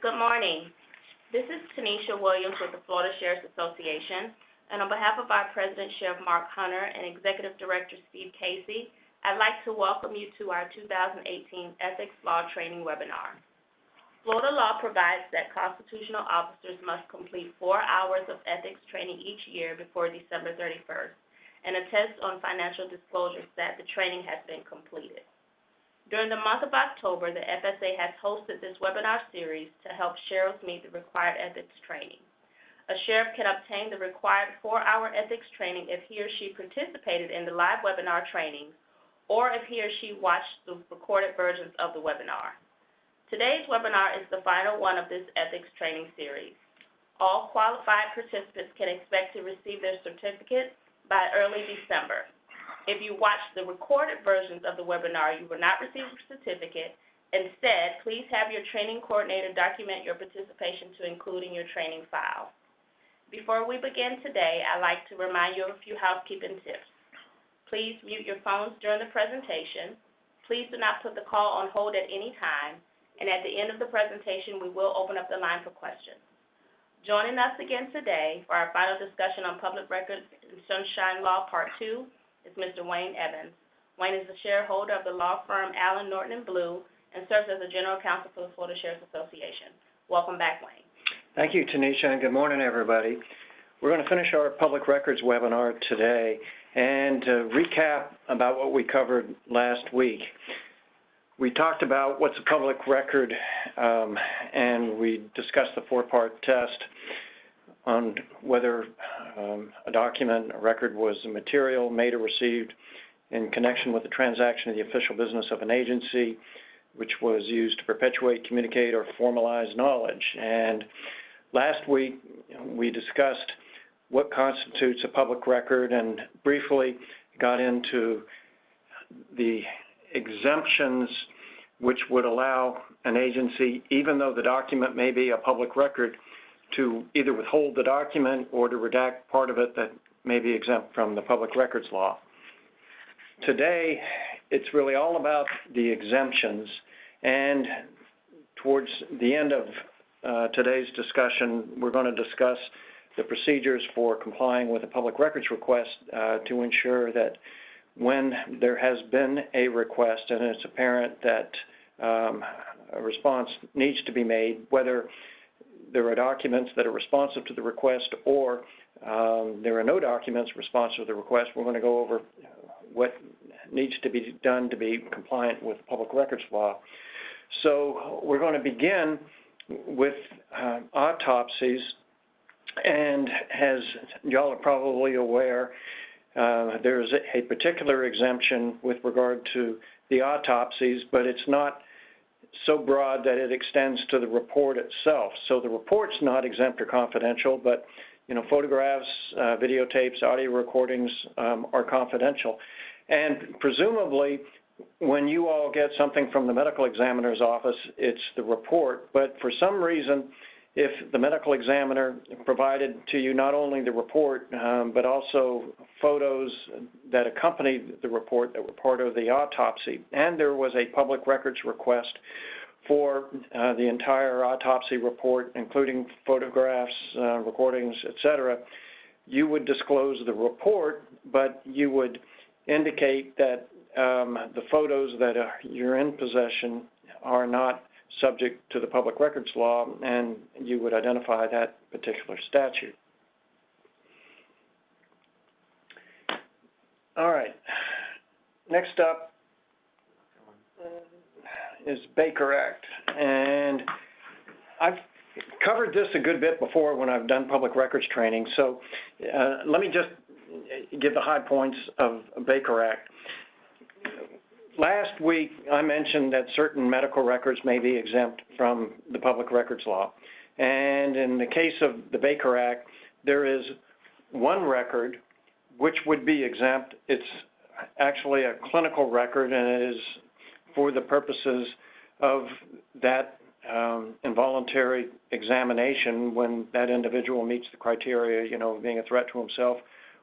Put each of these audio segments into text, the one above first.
Good morning. This is Tanisha Williams with the Florida Sheriff's Association, and on behalf of our President, Sheriff Mark Hunter, and Executive Director Steve Casey, I'd like to welcome you to our 2018 Ethics Law Training Webinar. Florida law provides that constitutional officers must complete 4 hours of ethics training each year before December 31st, and attest on financial disclosures that the training has been completed. During the month of October, the FSA has hosted this webinar series to help sheriffs meet the required ethics training. A sheriff can obtain the required 4-hour ethics training if he or she participated in the live webinar trainings or if he or she watched the recorded versions of the webinar. Today's webinar is the final one of this ethics training series. All qualified participants can expect to receive their certificate by early December. If you watched the recorded versions of the webinar, you will not receive a certificate. Instead, please have your training coordinator document your participation to include in your training file. Before we begin today, I'd like to remind you of a few housekeeping tips. Please mute your phones during the presentation. Please do not put the call on hold at any time. And at the end of the presentation, we will open up the line for questions. Joining us again today for our final discussion on public records and Sunshine Law Part 2 is Mr. Wayne Evans. Wayne is a shareholder of the law firm Allen Norton & Blue and serves as the General Counsel for the Florida Sheriff's Association. Welcome back, Wayne. Thank you, Tanisha, and good morning, everybody. We're going to finish our public records webinar today and recap about what we covered last week. We talked about what's a public record, and we discussed the 4-part test on whether a document, a record was material, made or received in connection with the transaction of the official business of an agency, which was used to perpetuate, communicate, or formalize knowledge. And last week, we discussed what constitutes a public record and briefly got into the exemptions which would allow an agency, even though the document may be a public record, to either withhold the document or to redact part of it that may be exempt from the public records law. Today, it's really all about the exemptions, and towards the end of today's discussion, we're going to discuss the procedures for complying with a public records request to ensure that when there has been a request and it's apparent that a response needs to be made, whether there are documents that are responsive to the request or there are no documents responsive to the request, we're going to go over what needs to be done to be compliant with public records law. So we're going to begin with autopsies, and as y'all are probably aware, there's a particular exemption with regard to the autopsies, but it's not so broad that it extends to the report itself. So the report's not exempt or confidential, but photographs, videotapes, audio recordings are confidential. And presumably, when you all get something from the medical examiner's office, it's the report. But for some reason, if the medical examiner provided to you not only the report, but also photos that accompanied the report that were part of the autopsy, and there was a public records request for the entire autopsy report, including photographs, recordings, etc., you would disclose the report, but you would indicate that the photos that you're in possession are not subject to the public records law, and you would identify that particular statute. All right. Next up is Baker Act, and I've covered this a good bit before when I've done public records training, so let me just give the high points of Baker Act. Last week, I mentioned that certain medical records may be exempt from the public records law. And in the case of the Baker Act, there is one record which would be exempt. It's actually a clinical record, and it is for the purposes of that involuntary examination when that individual meets the criteria, being a threat to himself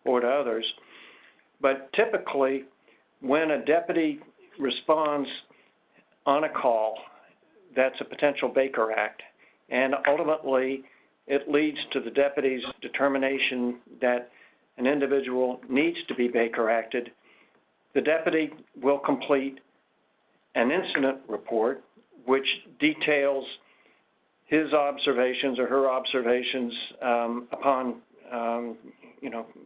or to others. But typically, when a deputy responds on a call that's a potential Baker Act, and ultimately it leads to the deputy's determination that an individual needs to be Baker Acted, the deputy will complete an incident report which details his observations or her observations upon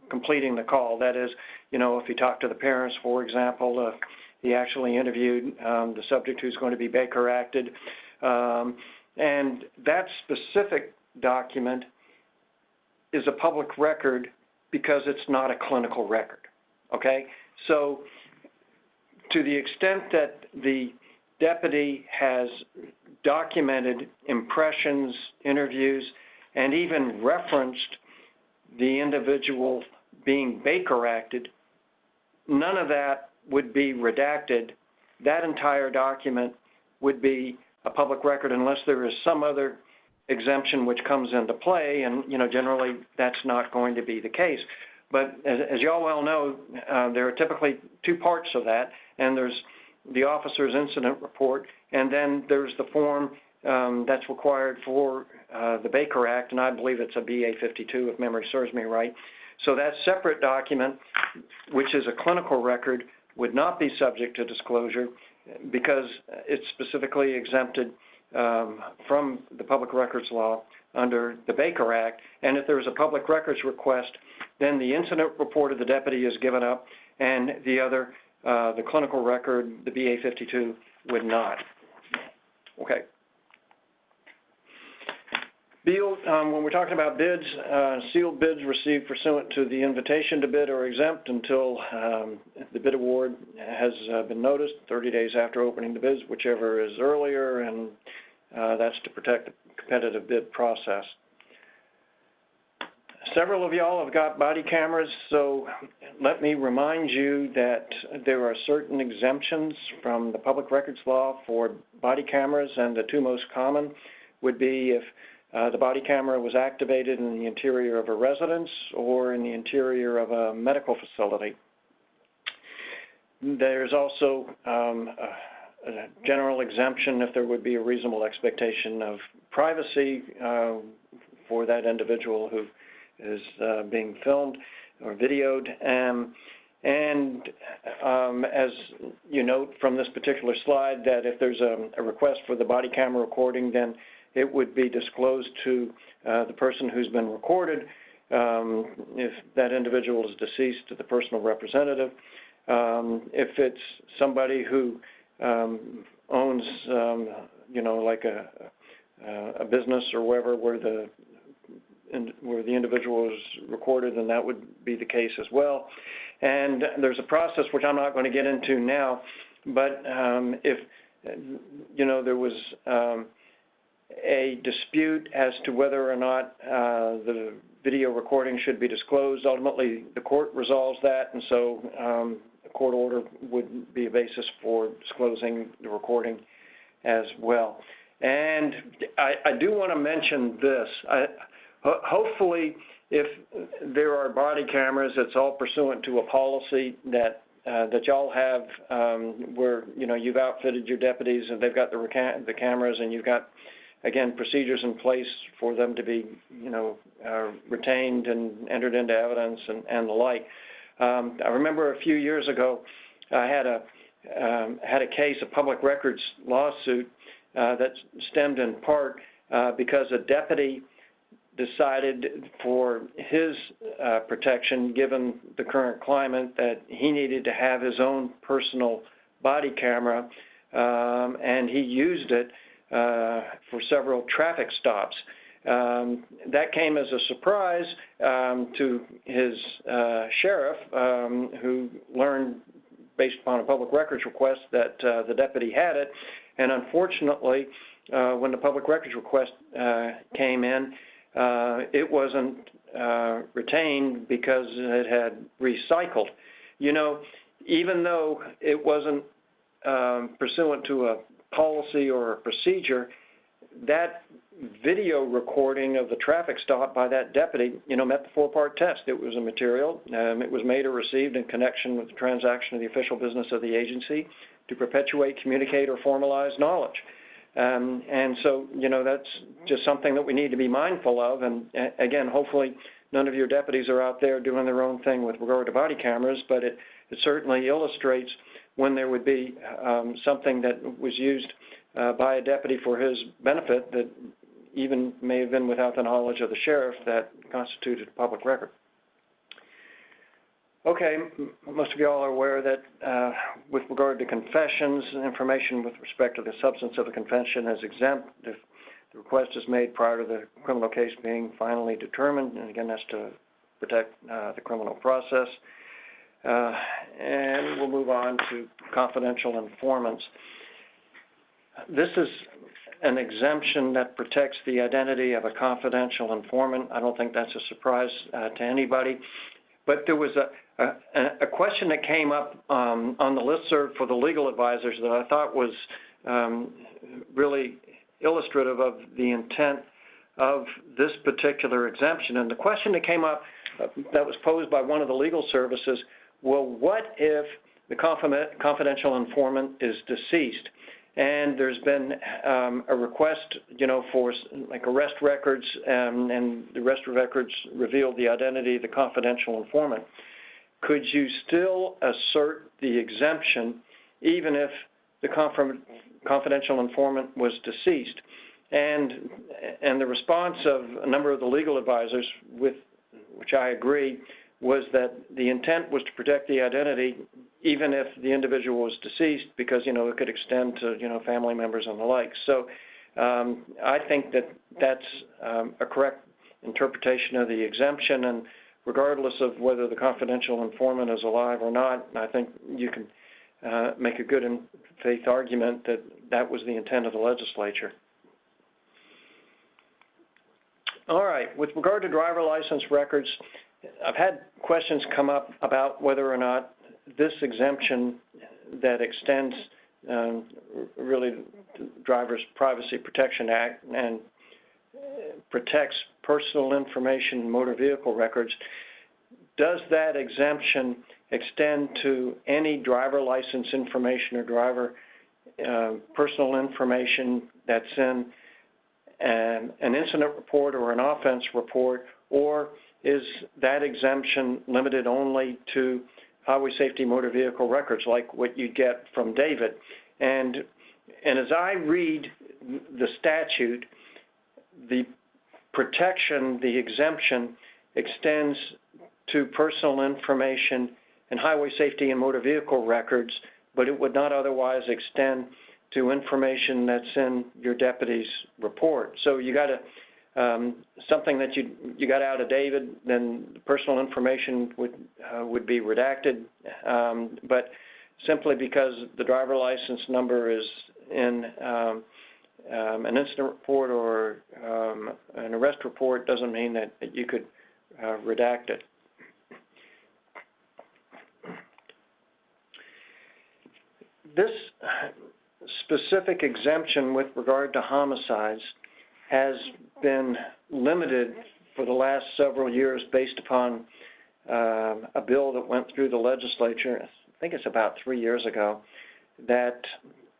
completing the call. That is, if he talked to the parents, for example, he actually interviewed the subject who's going to be Baker Acted. And that specific document is a public record because it's not a clinical record, okay? So to the extent that the deputy has documented impressions, interviews, and even referenced the individual being Baker Acted, none of that would be redacted. That entire document would be a public record unless there is some other exemption which comes into play, and generally that's not going to be the case. But as you all well know, there are typically two parts of that, and there's the officer's incident report, and then there's the form that's required for the Baker Act, and I believe it's a BA-52 if memory serves me right. So that separate document, which is a clinical record, would not be subject to disclosure because it's specifically exempted from the public records law under the Baker Act. And if there's a public records request, then the incident report of the deputy is given up, and the other, the clinical record, the BA-52, would not. Okay. When we're talking about bids, sealed bids received pursuant to the invitation to bid are exempt until the bid award has been noticed 30 days after opening the bids, whichever is earlier, and that's to protect the competitive bid process. Several of y'all have got body cameras, so let me remind you that there are certain exemptions from the public records law for body cameras, and the two most common would be if the body camera was activated in the interior of a residence or in the interior of a medical facility. There's also a general exemption if there would be a reasonable expectation of privacy for that individual who is being filmed or videoed. And as you note from this particular slide, that if there's a request for the body camera recording, then it would be disclosed to the person who's been recorded. If that individual is deceased, to the personal representative. If it's somebody who owns, like a business or wherever where the individual is recorded, then that would be the case as well. And there's a process which I'm not going to get into now, but if there was a dispute as to whether or not the video recording should be disclosed, ultimately the court resolves that, and so a court order would be a basis for disclosing the recording as well. And I do want to mention this. Hopefully, if there are body cameras, it's all pursuant to a policy that y'all have, where you've outfitted your deputies and they've got the cameras, and you've got, again, procedures in place for them to be retained and entered into evidence and the like. I remember a few years ago I had a case, a public records lawsuit that stemmed in part because a deputy decided for his protection, given the current climate, that he needed to have his own personal body camera, and he used it for several traffic stops. That came as a surprise to his sheriff, who learned, based upon a public records request, that the deputy had it. And unfortunately, when the public records request came in, it wasn't retained because it had recycled. Even though it wasn't pursuant to a policy or a procedure, that video recording of the traffic stop by that deputy, met the four-part test. It was a material. It was made or received in connection with the transaction of the official business of the agency to perpetuate, communicate, or formalize knowledge. And so, you know, that's just something that we need to be mindful of. And again, hopefully none of your deputies are out there doing their own thing with regard to body cameras, but it certainly illustrates when there would be something that was used by a deputy for his benefit that even may have been without the knowledge of the sheriff that constituted a public record. Okay, most of you all are aware that with regard to confessions, information with respect to the substance of the confession is exempt if the request is made prior to the criminal case being finally determined, and again, that's to protect the criminal process. And we'll move on to confidential informants. This is an exemption that protects the identity of a confidential informant. I don't think that's a surprise to anybody. But there was a question that came up on the listserv for the legal advisors that I thought was really illustrative of the intent of this particular exemption. And the question that came up that was posed by one of the legal services, well, what if the confidential informant is deceased? And there's been a request, you know, for like arrest records, and the arrest records revealed the identity of the confidential informant. Could you still assert the exemption even if the confidential informant was deceased? And the response of a number of the legal advisors, with which I agree, was that the intent was to protect the identity even if the individual was deceased, because, you know, it could extend to, you know, family members and the like. So I think that that's a correct interpretation of the exemption, and regardless of whether the confidential informant is alive or not, I think you can make a good faith argument that that was the intent of the legislature. All right, with regard to driver license records, I've had questions come up about whether or not this exemption that extends really the Driver's Privacy Protection Act and protects personal information in motor vehicle records, does that exemption extend to any driver license information or driver personal information that's in an incident report or an offense report, or is that exemption limited only to highway safety motor vehicle records like what you get from David? And as I read the statute, the protection, the exemption extends to personal information and highway safety and motor vehicle records, but it would not otherwise extend to information that's in your deputy's report. So you got to something that you got out of David, then the personal information would be redacted. But simply because the driver license number is in an incident report or an arrest report doesn't mean that you could redact it. This specific exemption with regard to homicides has been limited for the last several years based upon a bill that went through the legislature, I think it's about 3 years ago, that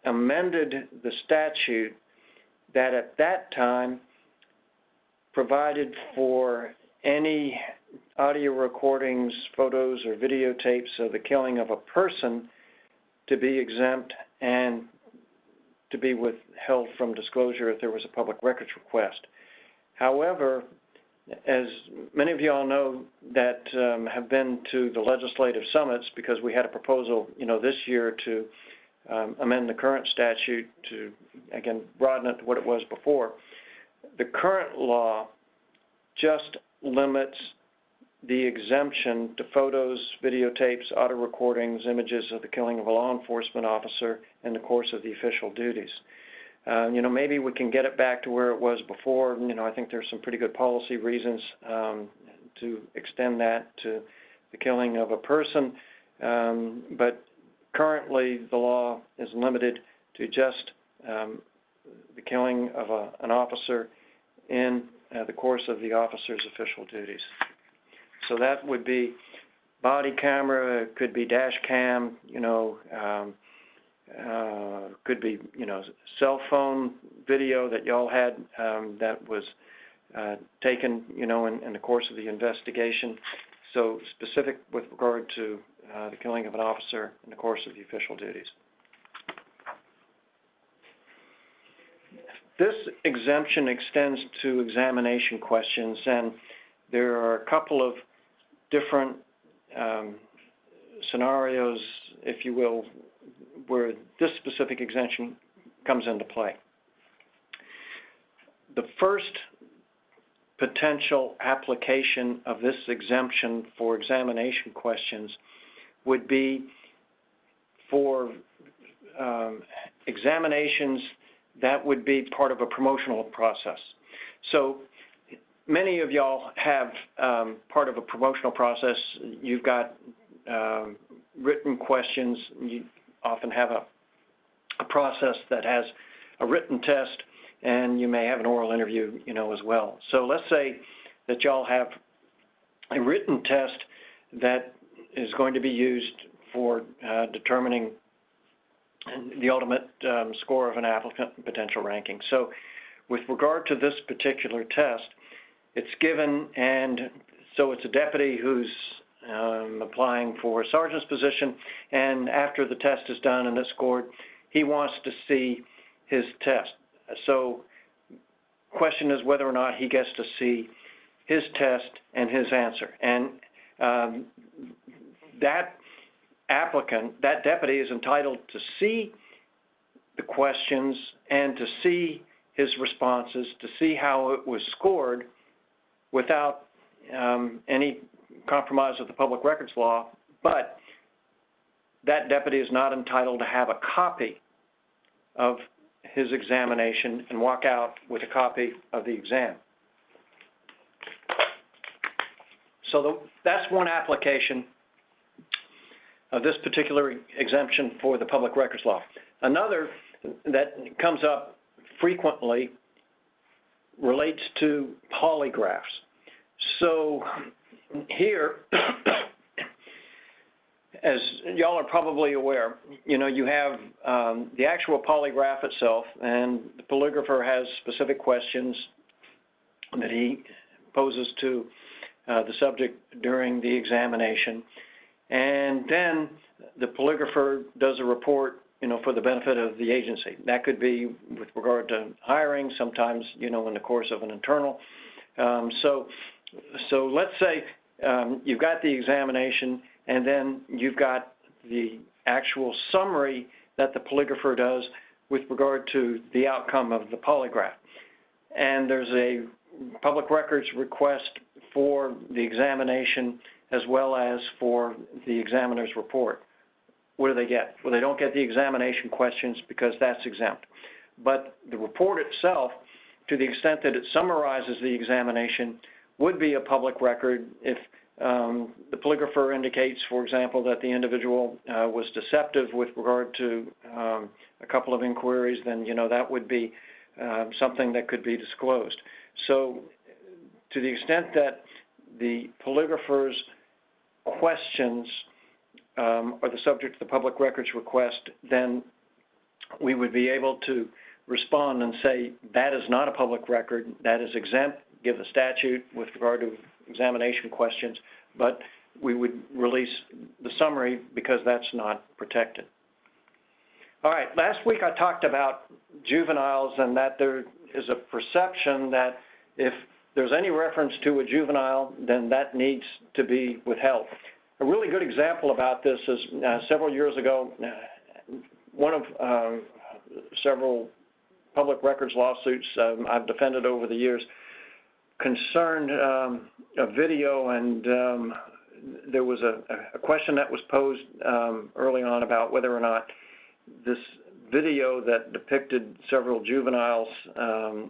amended the statute that at that time provided for any audio recordings, photos, or videotapes of the killing of a person to be exempt and to be withheld from disclosure if there was a public records request. However, as many of you all know that have been to the legislative summits, because we had a proposal, you know, this year to amend the current statute to, again, broaden it to what it was before. The current law just limits the exemption to photos, videotapes, audio recordings, images of the killing of a law enforcement officer in the course of the official duties. You know, maybe we can get it back to where it was before. You know, I think there's some pretty good policy reasons to extend that to the killing of a person, but currently the law is limited to just the killing of an officer in the course of the officer's official duties. So that would be body camera, it could be dash cam, you know, could be, cell phone video that y'all had that was taken, in the course of the investigation. So specific with regard to the killing of an officer in the course of the official duties. This exemption extends to examination questions, and there are a couple of different scenarios, if you will, where this specific exemption comes into play. The first potential application of this exemption for examination questions would be for examinations that would be part of a promotional process. So many of y'all have part of a promotional process. You've got written questions. You often have a process that has a written test, and you may have an oral interview, as well. So let's say that y'all have a written test that is going to be used for determining the ultimate score of an applicant and potential ranking. So with regard to this particular test, it's given, and so it's a deputy who's applying for a sergeant's position, and after the test is done and it's scored, he wants to see his test. So question is whether or not he gets to see his test and his answer. And that applicant, that deputy, is entitled to see the questions and to see his responses, to see how it was scored without any compromise of the public records law, but that deputy is not entitled to have a copy of his examination and walk out with a copy of the exam. So that's one application of this particular exemption for the public records law. Another that comes up frequently relates to polygraphs. So here, as y'all are probably aware, you have the actual polygraph itself, and the polygrapher has specific questions that he poses to the subject during the examination. And then the polygrapher does a report, for the benefit of the agency. That could be with regard to hiring, sometimes, in the course of an internal. So let's say you've got the examination, and then you've got the actual summary that the polygrapher does with regard to the outcome of the polygraph. And there's a public records request for the examination as well as for the examiner's report. What do they get? Well, they don't get the examination questions because that's exempt. But the report itself, to the extent that it summarizes the examination, would be a public record if the polygrapher indicates, for example, that the individual was deceptive with regard to a couple of inquiries, then, that would be something that could be disclosed. So to the extent that the polygrapher's questions are the subject of the public records request, then we would be able to respond and say that is not a public record, that is exempt, give the statute with regard to examination questions, but we would release the summary because that's not protected. All right, last week I talked about juveniles and that there is a perception that if there's any reference to a juvenile, then that needs to be withheld. A really good example about this is several years ago, one of several public records lawsuits I've defended over the years concerned a video, and there was a question that was posed early on about whether or not this video that depicted several juveniles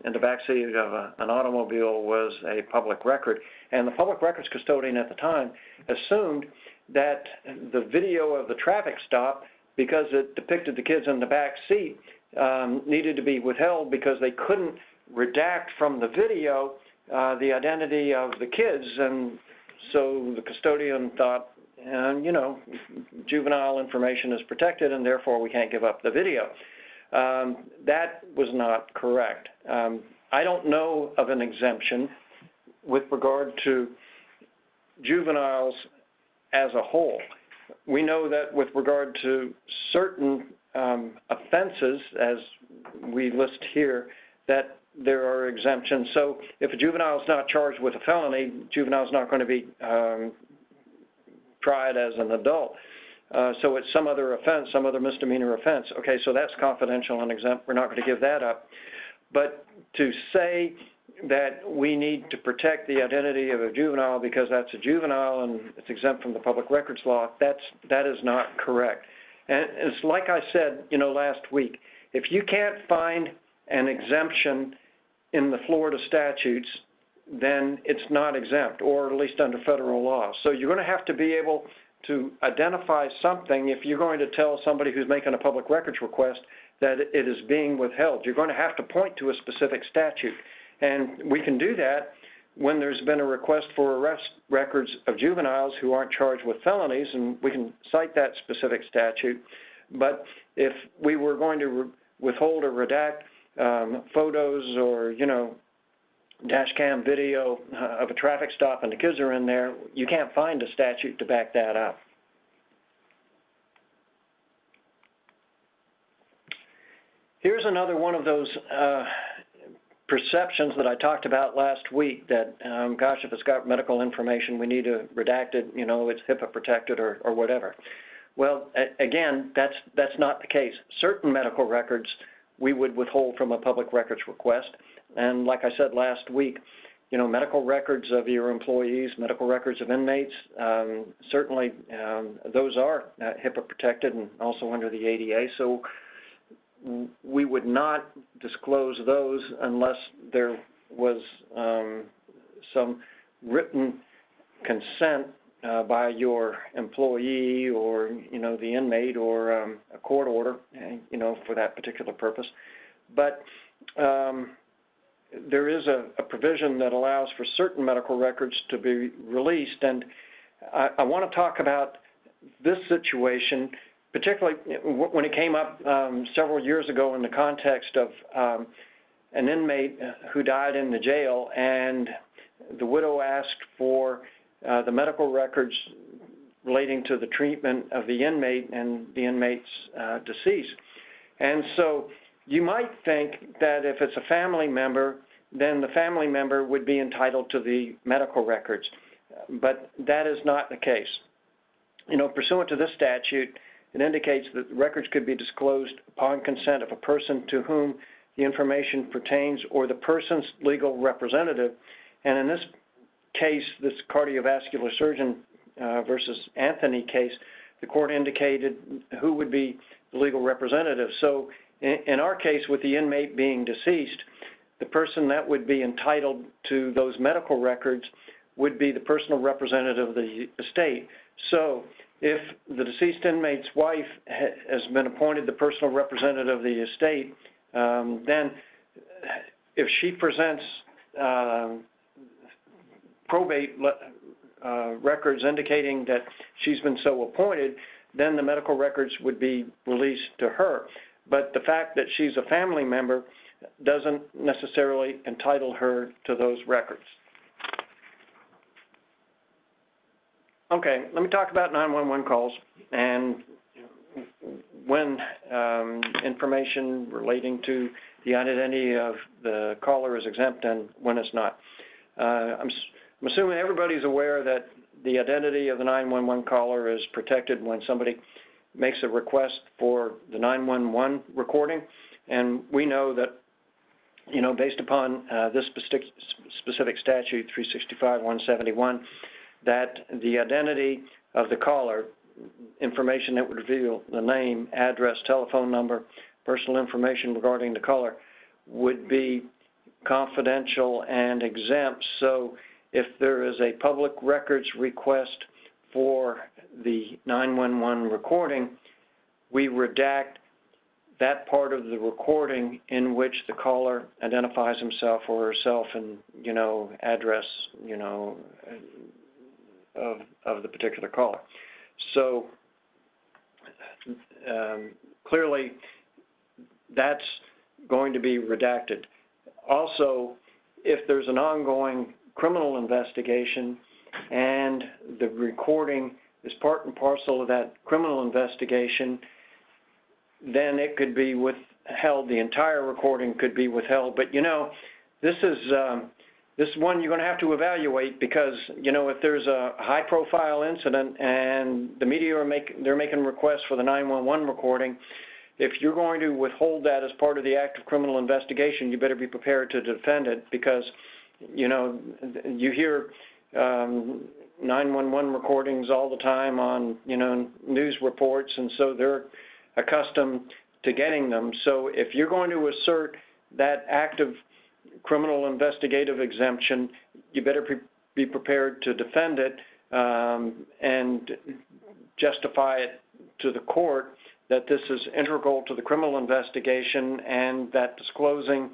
in the backseat of an automobile was a public record. And the public records custodian at the time assumed that the video of the traffic stop, because it depicted the kids in the back seat, needed to be withheld because they couldn't redact from the video the identity of the kids. And so the custodian thought, you know, juvenile information is protected and therefore we can't give up the video. That was not correct. I don't know of an exemption with regard to juveniles as a whole. We know that with regard to certain offenses, as we list here, that there are exemptions. So if a juvenile is not charged with a felony, juvenile is not going to be tried as an adult. So it's some other offense, some other misdemeanor offense. Okay, so that's confidential and exempt. We're not going to give that up. But to say that we need to protect the identity of a juvenile because that's a juvenile and it's exempt from the public records law, that is not correct. And it's like I said, you know, last week, if you can't find an exemption in the Florida statutes, then it's not exempt, or at least under federal law. So you're going to have to be able to identify something if you're going to tell somebody who's making a public records request that it is being withheld. You're going to have to point to a specific statute. And we can do that when there's been a request for arrest records of juveniles who aren't charged with felonies, and we can cite that specific statute. But if we were going to withhold or redact photos or, you know, dash cam video of a traffic stop and the kids are in there, you can't find a statute to back that up. Here's another one of those perceptions that I talked about last week that, gosh, if it's got medical information, we need to redact it, you know, it's HIPAA protected or whatever. Well, again, that's not the case. Certain medical records we would withhold from a public records request. And like I said last week, you know, medical records of your employees, medical records of inmates, certainly those are HIPAA protected and also under the ADA. So we would not disclose those unless there was some written consent by your employee or, you know, the inmate or a court order, you know, for that particular purpose. But there is a provision that allows for certain medical records to be released, and I want to talk about this situation, particularly when it came up several years ago in the context of an inmate who died in the jail, and the widow asked for the medical records relating to the treatment of the inmate and the inmate's decease. And so you might think that if it's a family member, then the family member would be entitled to the medical records, but that is not the case. You know, pursuant to this statute, it indicates that the records could be disclosed upon consent of a person to whom the information pertains or the person's legal representative. And in this case, this cardiovascular surgeon versus Anthony case, the court indicated who would be the legal representative. So in our case, with the inmate being deceased, the person that would be entitled to those medical records would be the personal representative of the estate. So if the deceased inmate's wife has been appointed the personal representative of the estate, then if she presents probate records indicating that she's been so appointed, then the medical records would be released to her. But the fact that she's a family member doesn't necessarily entitle her to those records. Okay, let me talk about 911 calls and when information relating to the identity of the caller is exempt and when it's not. I'm assuming everybody's aware that the identity of the 911 caller is protected when somebody makes a request for the 911 recording, and we know that, you know, based upon this specific statute, 365-171, that the identity of the caller, information that would reveal the name, address, telephone number, personal information regarding the caller, would be confidential and exempt. So if there is a public records request for the 911 recording, we redact that part of the recording in which the caller identifies himself or herself and, you know, address, you know, of the particular caller. So clearly, that's going to be redacted. Also, if there's an ongoing criminal investigation and the recording is part and parcel of that criminal investigation, then it could be withheld. The entire recording could be withheld. But, you know, this is one you're going to have to evaluate because, you know, if there's a high-profile incident and the media they're making requests for the 911 recording, if you're going to withhold that as part of the active criminal investigation, you better be prepared to defend it because, you know, you hear 911 recordings all the time on, you know, news reports, and so they're accustomed to getting them. So if you're going to assert that active criminal investigative exemption, you better be prepared to defend it and justify it to the court that this is integral to the criminal investigation and that disclosing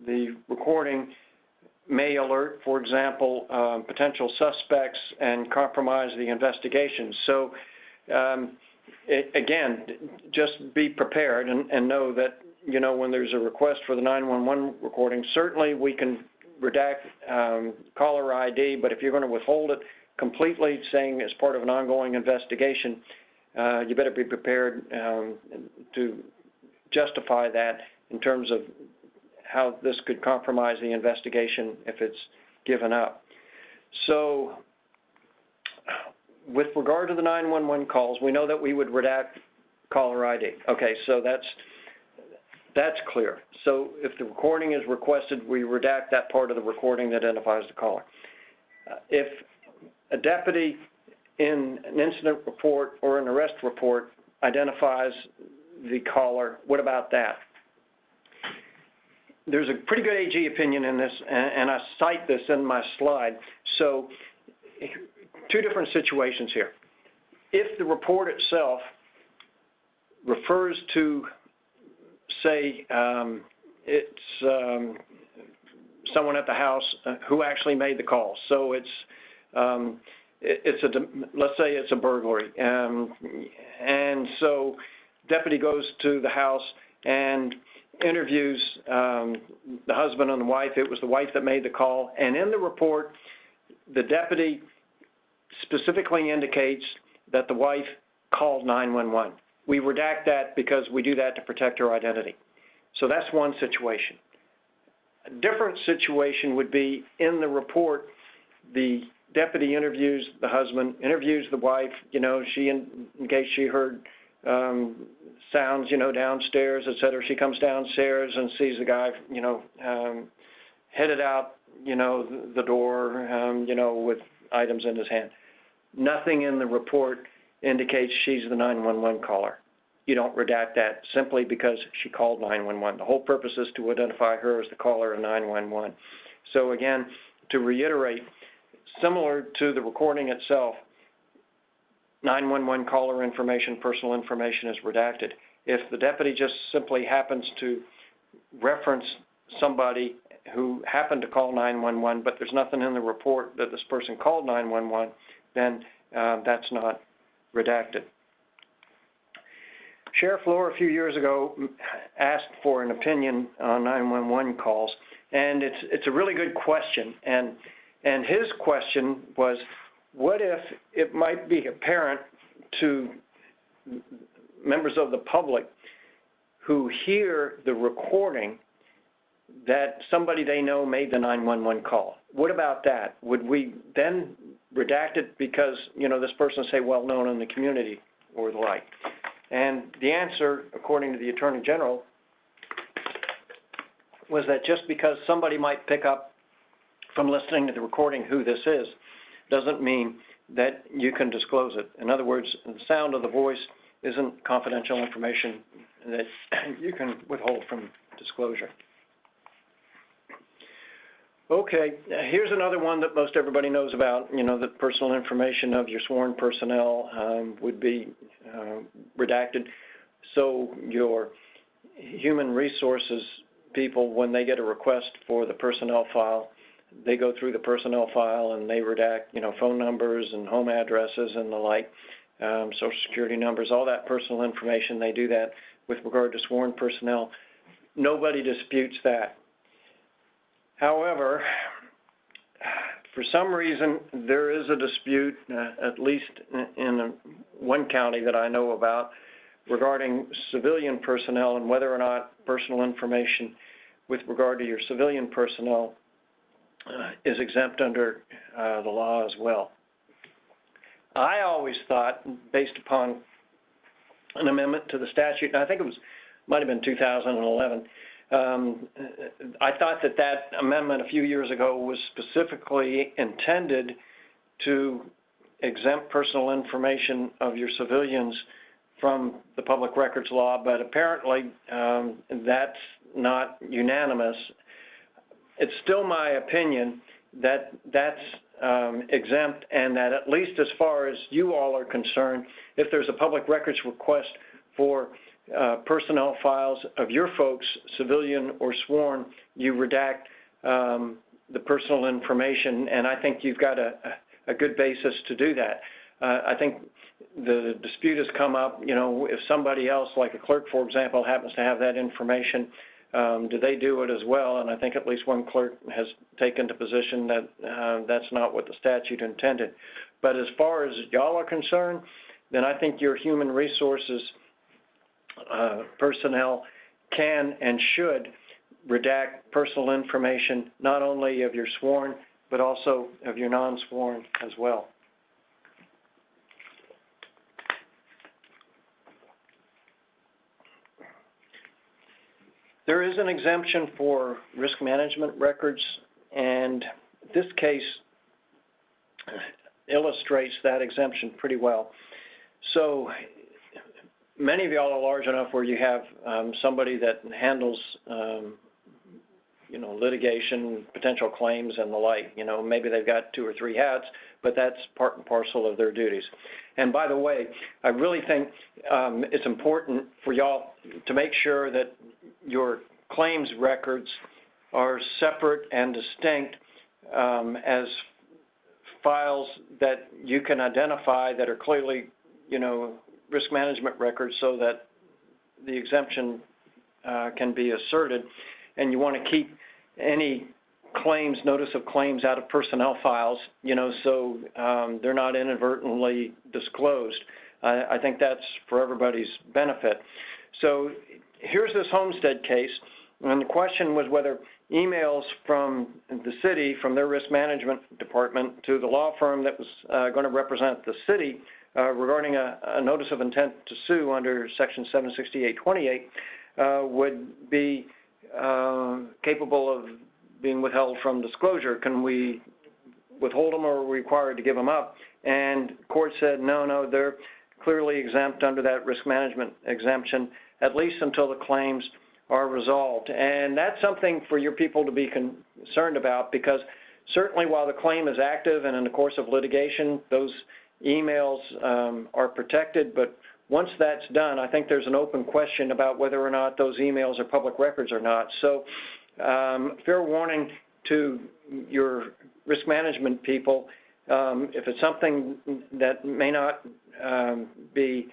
the recording may alert, for example, potential suspects and compromise the investigation. So, again, just be prepared and know that, you know, when there's a request for the 911 recording, certainly we can redact caller ID, but if you're going to withhold it completely, saying as part of an ongoing investigation, you better be prepared to justify that in terms of how this could compromise the investigation if it's given up. So with regard to the 911 calls, we know that we would redact caller ID. Okay, so that's clear. So if the recording is requested, we redact that part of the recording that identifies the caller. If a deputy in an incident report or an arrest report identifies the caller, what about that? There's a pretty good AG opinion in this, and I cite this in my slide. So two different situations here. If the report itself refers to, say, it's someone at the house who actually made the call. So let's say it's a burglary, and so deputy goes to the house and interviews the husband and the wife. It was the wife that made the call, and in the report, the deputy specifically indicates that the wife called 911. We redact that because we do that to protect her identity. So that's one situation. A different situation would be in the report, the deputy interviews the husband, interviews the wife, you know, in case she heard sounds, you know, downstairs, et cetera. She comes downstairs and sees the guy, you know, headed out, you know, the door, you know, with items in his hand. Nothing in the report indicates she's the 911 caller. You don't redact that simply because she called 911. The whole purpose is to identify her as the caller of 911. So again, to reiterate, similar to the recording itself, 911 caller information, personal information is redacted. If the deputy just simply happens to reference somebody who happened to call 911, but there's nothing in the report that this person called 911, then that's not redacted. Sheriff Lohr a few years ago asked for an opinion on 911 calls, and it's a really good question. And his question was, what if it might be apparent to members of the public who hear the recording that somebody they know made the 911 call? What about that? Would we then redact it because, you know, this person is, say, well known in the community or the like? And the answer, according to the Attorney General, was that just because somebody might pick up from listening to the recording who this is, doesn't mean that you can disclose it. In other words, the sound of the voice isn't confidential information that you can withhold from disclosure. Okay, here's another one that most everybody knows about, you know, that personal information of your sworn personnel would be redacted. So your human resources people, when they get a request for the personnel file, they go through the personnel file and they redact, you know, phone numbers and home addresses and the like. Social Security numbers, all that personal information. They do that with regard to sworn personnel. Nobody disputes that. However, for some reason, there is a dispute, at least in one county that I know about, regarding civilian personnel and whether or not personal information with regard to your civilian personnel is exempt under the law as well. I always thought, based upon an amendment to the statute, and I think it might have been 2011, I thought that amendment a few years ago was specifically intended to exempt personal information of your civilians from the public records law, but apparently that's not unanimous. It's still my opinion that that's exempt, and that at least as far as you all are concerned, if there's a public records request for personnel files of your folks, civilian or sworn, you redact the personal information, and I think you've got a good basis to do that. I think the dispute has come up, you know, if somebody else, like a clerk, for example, happens to have that information, do they do it as well? And I think at least one clerk has taken the position that that's not what the statute intended. But as far as y'all are concerned, then I think your human resources personnel can and should redact personal information, not only of your sworn, but also of your non-sworn as well. There is an exemption for risk management records, and this case illustrates that exemption pretty well. So many of y'all are large enough where you have somebody that handles you know, litigation, potential claims, and the like. You know, maybe they've got 2 or 3 hats, but that's part and parcel of their duties. And by the way, I really think it's important for y'all to make sure that your claims records are separate and distinct as files that you can identify that are clearly, you know, risk management records, so that the exemption can be asserted. And you want to keep any claims, notice of claims, out of personnel files, you know, so they're not inadvertently disclosed. I think that's for everybody's benefit. So here's this Homestead case, and the question was whether emails from the city, from their risk management department, to the law firm that was going to represent the city regarding a notice of intent to sue under Section 76828 would be capable of being withheld from disclosure. Can we withhold them, or are we required to give them up? And the court said, no, they're clearly exempt under that risk management exemption, at least until the claims are resolved. And that's something for your people to be concerned about, because certainly while the claim is active and in the course of litigation, those emails are protected, but once that's done, I think there's an open question about whether or not those emails are public records or not. So fair warning to your risk management people, if it's something that may not be,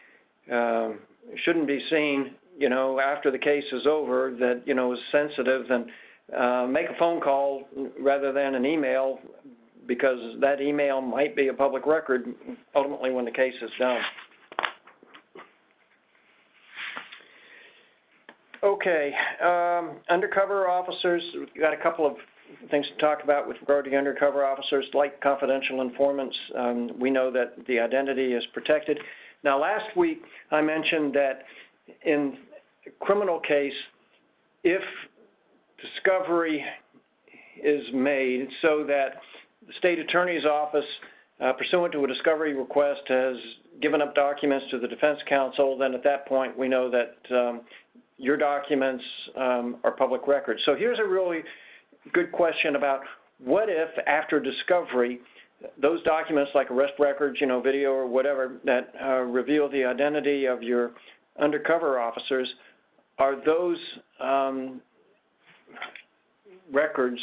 shouldn't be seen, you know, after the case is over, that, you know, is sensitive, then make a phone call rather than an email, because that email might be a public record ultimately when the case is done. Okay, undercover officers, we've got a couple of things to talk about with regard to undercover officers. Like confidential informants, we know that the identity is protected. Now, last week I mentioned that in a criminal case, if discovery is made so that the state attorney's office, pursuant to a discovery request, has given up documents to the defense counsel, then at that point we know that your documents are public records. So here's a really good question about what if, after discovery, those documents like arrest records, you know, video or whatever, that reveal the identity of your undercover officers, are those records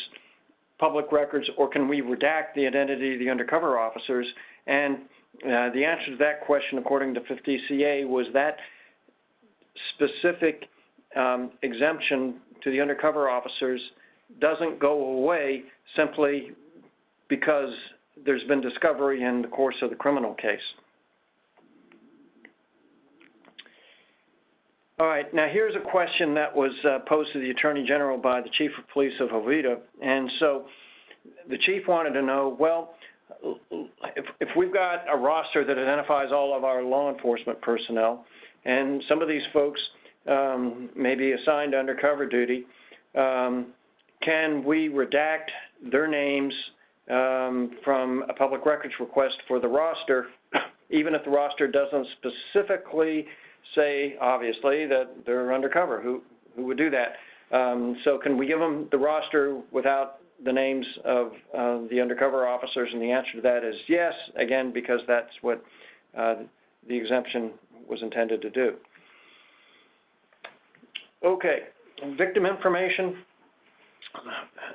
public records, or can we redact the identity of the undercover officers? And The answer to that question, according to 50 CA, was that specific exemption to the undercover officers doesn't go away simply because there's been discovery in the course of the criminal case. All right, now here's a question that was posed to the Attorney General by the Chief of Police of Jovita. And so the Chief wanted to know, well, if we've got a roster that identifies all of our law enforcement personnel, and some of these folks may be assigned to undercover duty, can we redact their names from a public records request for the roster, even if the roster doesn't specifically say, obviously, that they're undercover? Who would do that? So can we give them the roster without the names of the undercover officers? And the answer to that is yes, again, because that's what the exemption was intended to do. Okay, victim information.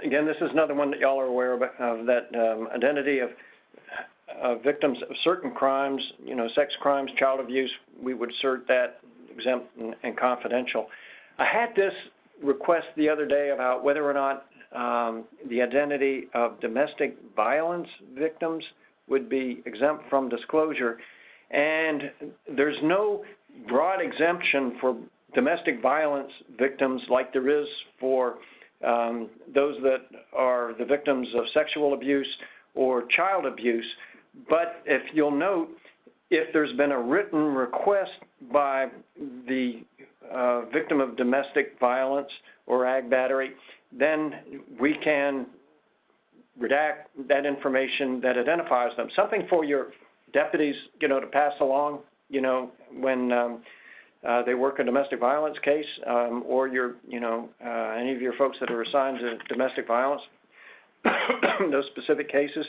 Again, this is another one that y'all are aware of, that identity of victims of certain crimes, you know, sex crimes, child abuse, we would assert that exempt and confidential. I had this request the other day about whether or not the identity of domestic violence victims would be exempt from disclosure. And there's no broad exemption for domestic violence victims like there is for those that are the victims of sexual abuse or child abuse. But if you'll note, if there's been a written request by the victim of domestic violence or ag battery, then we can redact that information that identifies them. Something for your deputies, you know, to pass along, you know, when they work a domestic violence case, or your, you know, any of your folks that are assigned to domestic violence, those specific cases,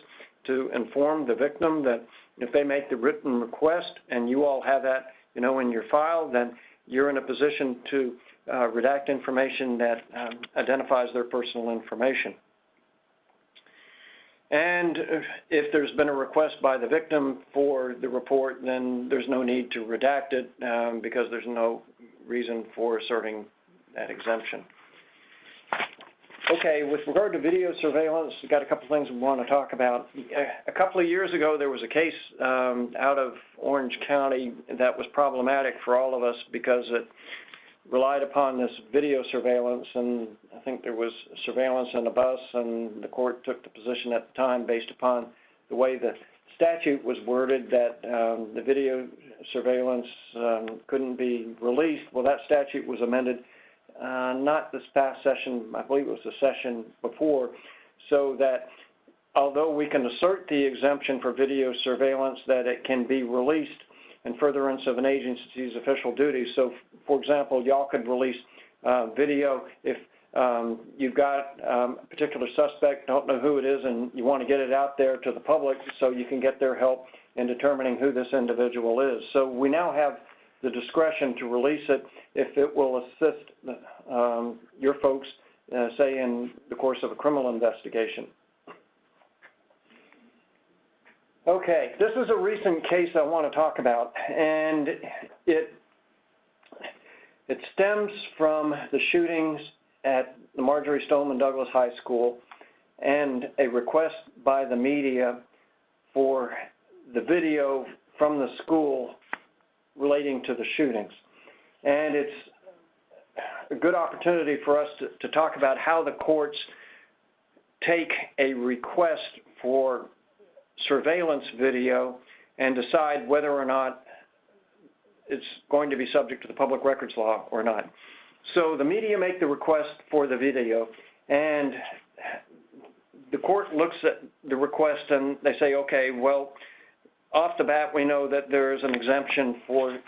to inform the victim that if they make the written request and you all have that, you know, in your file, then you're in a position to redact information that identifies their personal information. And if there's been a request by the victim for the report, then there's no need to redact it because there's no reason for asserting that exemption. Okay, with regard to video surveillance, we've got a couple things we want to talk about. A couple of years ago, there was a case out of Orange County that was problematic for all of us because it relied upon this video surveillance, and I think there was surveillance in a bus, and the court took the position at the time based upon the way the statute was worded that the video surveillance couldn't be released. Well, that statute was amended not this past session, I believe it was the session before, so that although we can assert the exemption for video surveillance, that it can be released in furtherance of an agency's official duties. So, for example, y'all could release video if you've got a particular suspect, don't know who it is, and you want to get it out there to the public so you can get their help in determining who this individual is. So we now have the discretion to release it if it will assist your folks, say, in the course of a criminal investigation. Okay, this is a recent case I want to talk about, and it stems from the shootings at the Marjory Stoneman Douglas High School and a request by the media for the video from the school relating to the shootings. And it's a good opportunity for us to talk about how the courts take a request for surveillance video and decide whether or not it's going to be subject to the public records law or not. So the media make the request for the video, and the court looks at the request and they say, okay, well, off the bat, we know that there's an exemption for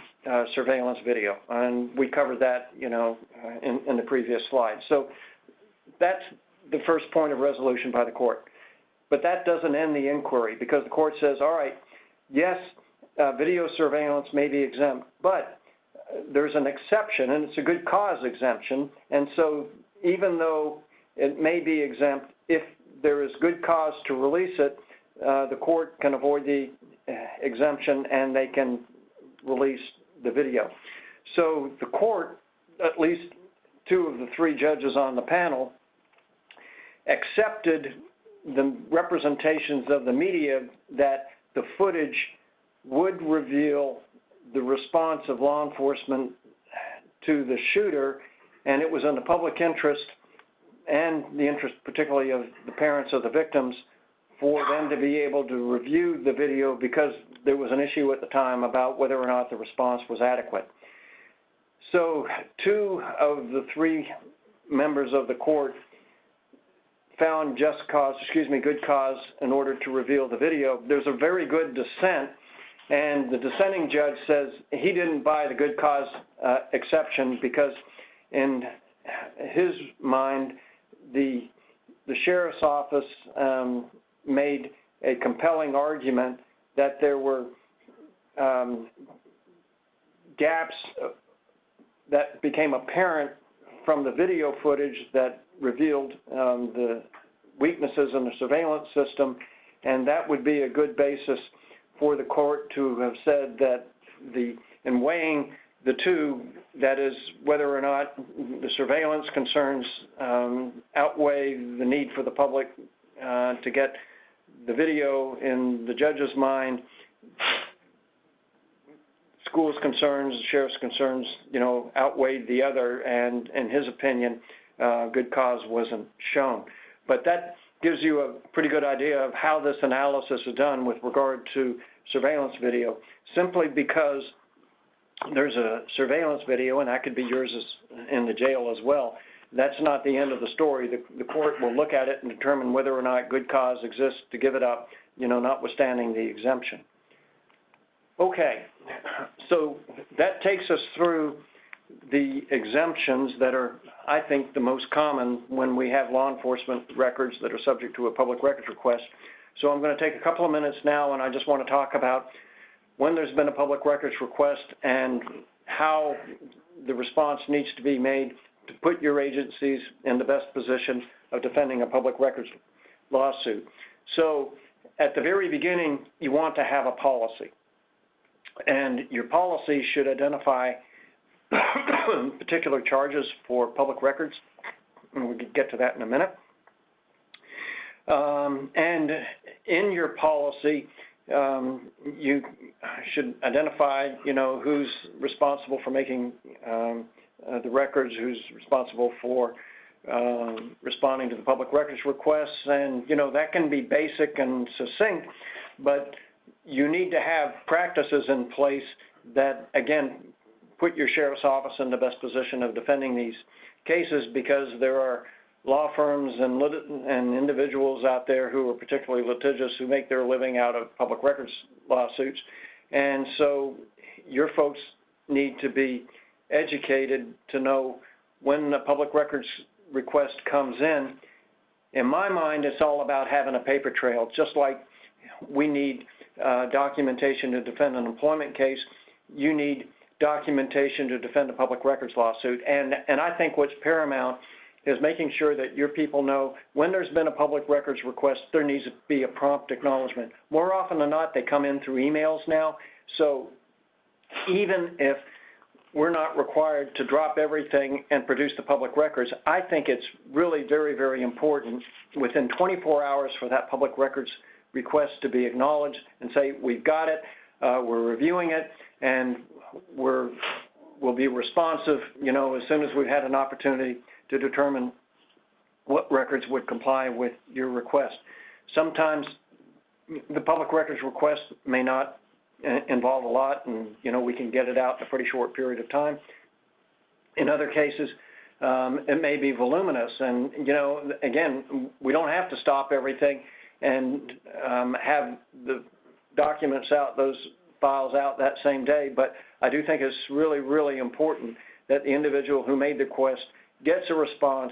surveillance video, and we covered that, you know, in the previous slide. So that's the first point of resolution by the court. But that doesn't end the inquiry, because the court says, all right, yes, video surveillance may be exempt, but there's an exception, and it's a good cause exemption. And so even though it may be exempt, if there is good cause to release it, the court can avoid the exemption and they can release the video. So the court, at least 2 of the 3 judges on the panel, accepted the representations of the media that the footage would reveal the response of law enforcement to the shooter, and it was in the public interest and the interest particularly of the parents of the victims for them to be able to review the video because there was an issue at the time about whether or not the response was adequate. So 2 of the 3 members of the court found good cause in order to reveal the video. There's a very good dissent, and the dissenting judge says he didn't buy the good cause exception because in his mind, the sheriff's office made a compelling argument that there were gaps that became apparent from the video footage that revealed the weaknesses in the surveillance system, and that would be a good basis for the court to have said that in weighing the 2, that is, whether or not the surveillance concerns outweigh the need for the public to get the video in the judge's mind, school's concerns, the sheriff's concerns, outweighed the other, and in his opinion, good cause wasn't shown. But that gives you a pretty good idea of how this analysis is done with regard to surveillance video, simply because there's a surveillance video, and that could be yours in the jail as well. That's not the end of the story. The court will look at it and determine whether or not good cause exists to give it up, notwithstanding the exemption. Okay, so that takes us through the exemptions that are, I think, the most common when we have law enforcement records that are subject to a public records request. So I'm going to take a couple of minutes now, and I just want to talk about when there's been a public records request and how the response needs to be made to put your agencies in the best position of defending a public records lawsuit. So at the very beginning, you want to have a policy. And your policy should identify particular charges for public records, and we could get to that in a minute. And in your policy, you should identify, who's responsible for making the records, who's responsible for responding to the public records requests, and, that can be basic and succinct, but you need to have practices in place that, again, put your sheriff's office in the best position of defending these cases, because there are law firms and individuals out there who are particularly litigious who make their living out of public records lawsuits. And so your folks need to be educated to know when a public records request comes in. In my mind, it's all about having a paper trail. Just like we need documentation to defend an employment case, you need documentation to defend a public records lawsuit. And I think what's paramount is making sure that your people know when there's been a public records request, there needs to be a prompt acknowledgement. More often than not, they come in through emails now. So even if we're not required to drop everything and produce the public records, I think it's really very, very important within 24 hours for that public records request to be acknowledged and say, we've got it, we're reviewing it, and we'll be responsive, as soon as we've had an opportunity to determine what records would comply with your request. Sometimes the public records request may not involve a lot, and we can get it out in a pretty short period of time. In other cases, it may be voluminous, and again, we don't have to stop everything and have the documents out, those files out that same day, but I do think it's really, really important that the individual who made the request gets a response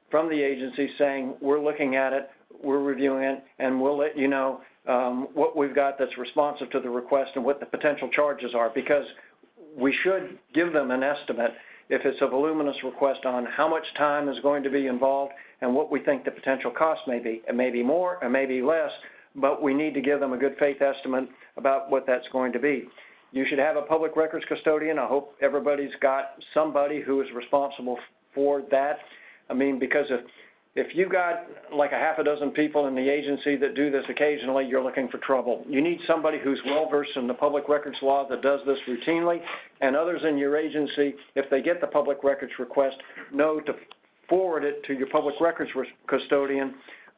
from the agency saying, we're looking at it, we're reviewing it, and we'll let you know what we've got that's responsive to the request and what the potential charges are, because we should give them an estimate if it's a voluminous request on how much time is going to be involved and what we think the potential cost may be. It may be more, it may be less, but we need to give them a good faith estimate about what that's going to be. You should have a public records custodian. I hope everybody's got somebody who is responsible for that. I mean, because if you've got like a half a dozen people in the agency that do this occasionally, you're looking for trouble. You need somebody who's well-versed in the public records law that does this routinely, and others in your agency, if they get the public records request, know to forward it to your public records custodian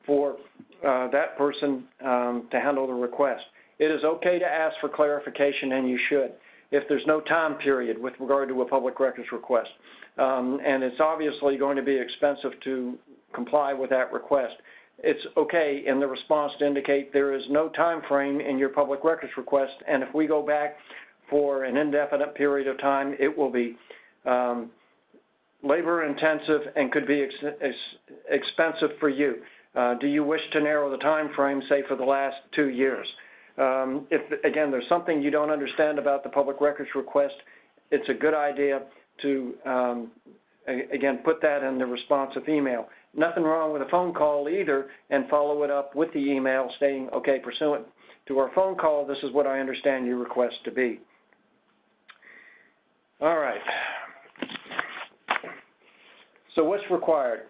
for that person to handle the request. It is okay to ask for clarification, and you should, if there's no time period with regard to a public records request. And it's obviously going to be expensive to comply with that request. It's okay in the response to indicate there is no time frame in your public records request, and if we go back for an indefinite period of time, it will be labor intensive and could be expensive for you. Do you wish to narrow the time frame, say, for the last 2 years? If, again, there's something you don't understand about the public records request, it's a good idea to, again, put that in the responsive email. Nothing wrong with a phone call either, and follow it up with the email stating, okay, pursuant to our phone call, this is what I understand your request to be. All right. So what's required?